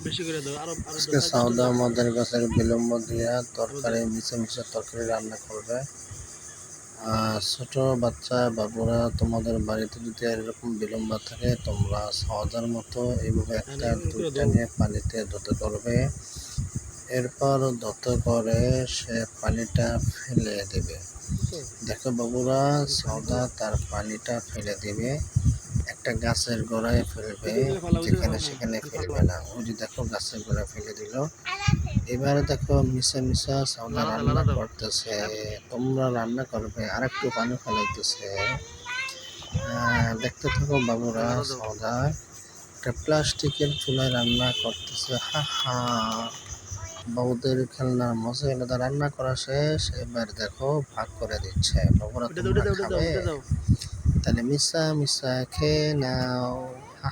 বেশি করে দাও আরো আরো আজকে সাউদা আমাদের কাছে বিলম্ব দিয়া তরকারি মিশে মিশে তরকারি রান্না করবে। ছোট বাচ্চা বাবুরা তোমাদের বাড়িতে যদি এরকম বিলম্ব থাকে তোমরা সাউদার মতো এইভাবে একটা দুধটা নিয়ে পানিতে ধুতে করবে। এরপর ধুতে করে সে পানিটা ফেলে দেবে। দেখো বাবুরা, সাউদা তার পানিটা ফেলে দেবে, একটা গাছের গোড়ায় ফেলবে, যেখানে সেখানে ফেলবে না। ওই যে দেখো গাছের গোড়ায় ফেলে দিল। এবারে দেখো মিশা মিশা সাউদা রান্না করতেছে, তোমরা রান্না করবে আর একটু পানি ফেলাইতেছে। দেখতে থাকো বাবুরা, সাউদা একটা প্লাস্টিকের চুলায় রান্না করতেছে। হা হা, বাবুদের খেলনার মজা আলাদা। রান্না করা শেষ, এবার দেখো ভাগ করে দিচ্ছে। বাবুরা তোমরা খাবে? তাহলে মিশা মিশা খেয়ে নাও। হা